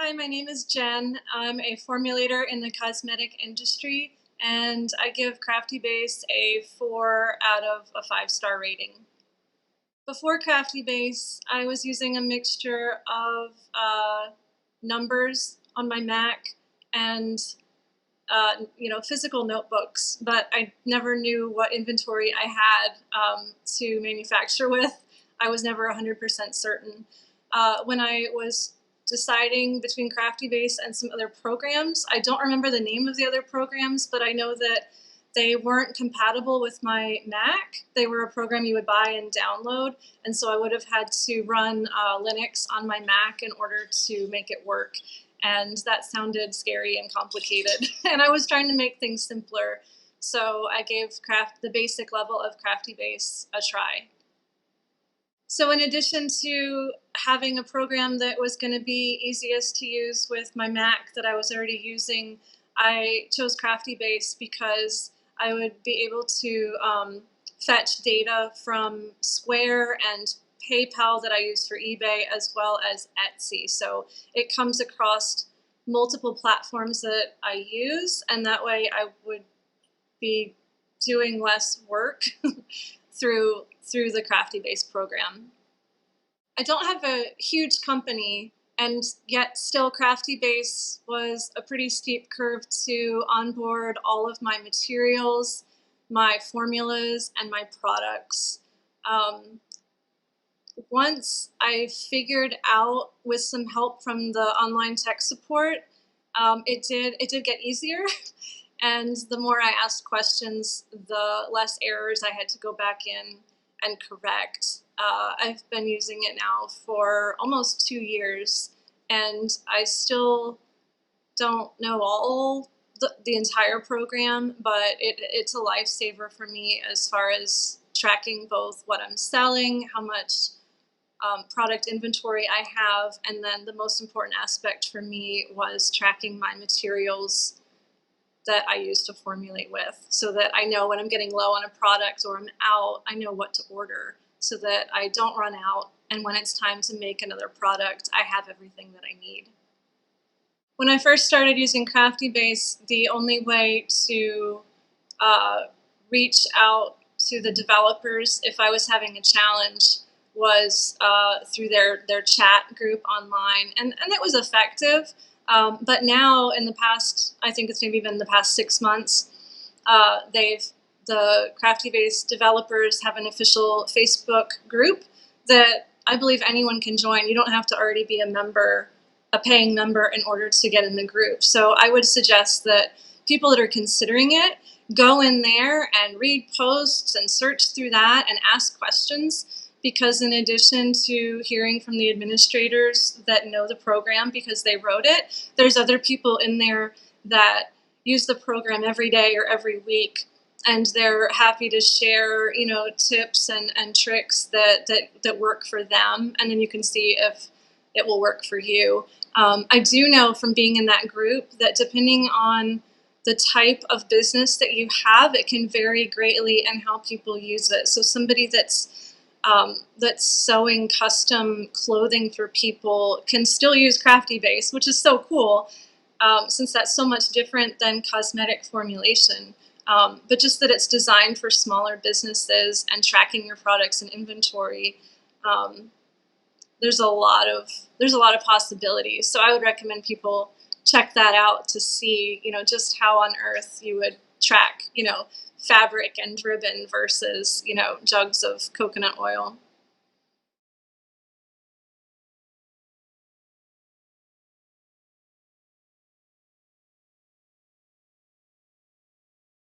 Hi, my name is Jen. I'm a formulator in the cosmetic industry, and I give Craftybase a 4 out of a 5-star rating. Before Craftybase, I was using a mixture of numbers on my Mac and physical notebooks, but I never knew what inventory I had to manufacture with. I was never 100% certain. When I was deciding between Craftybase and some other programs, I don't remember the name of the other programs, but I know that they weren't compatible with my Mac. They were a program you would buy and download, and so I would have had to run Linux on my Mac in order to make it work. And that sounded scary and complicated. And I was trying to make things simpler, so I gave the basic level of Craftybase a try. So in addition to having a program that was going to be easiest to use with my Mac that I was already using, I chose Craftybase because I would be able to fetch data from Square and PayPal that I use for eBay, as well as Etsy. So it comes across multiple platforms that I use, and that way I would be doing less work through the Craftybase program. I don't have a huge company, and yet still Craftybase was a pretty steep curve to onboard all of my materials, my formulas, and my products. Once I figured out, with some help from the online tech support, it did get easier. And the more I asked questions, the less errors I had to go back in and correct. I've been using it now for almost 2 years, and I still don't know all the entire program, but it's a lifesaver for me as far as tracking both what I'm selling, how much product inventory I have, and then the most important aspect for me was tracking my materials that I use to formulate with, so that I know when I'm getting low on a product or I'm out, I know what to order so that I don't run out, and when it's time to make another product, I have everything that I need. When I first started using Craftybase, the only way to reach out to the developers if I was having a challenge was through their chat group online, and it was effective. But now, in the past, I think it's maybe been the past 6 months, the Craftybase developers have an official Facebook group that I believe anyone can join. You don't have to already be a paying member, in order to get in the group. So I would suggest that people that are considering it go in there and read posts and search through that and ask questions, because in addition to hearing from the administrators that know the program because they wrote it, there's other people in there that use the program every day or every week, and they're happy to share, tips and tricks that work for them, and then you can see if it will work for you. I do know from being in that group that depending on the type of business that you have, it can vary greatly in how people use it. So somebody that's sewing custom clothing for people can still use Craftybase, which is so cool, since that's so much different than cosmetic formulation. But just that it's designed for smaller businesses and tracking your products and inventory, there's a lot of possibilities. So I would recommend people check that out to see, just how on earth you would track, fabric and ribbon versus, jugs of coconut oil.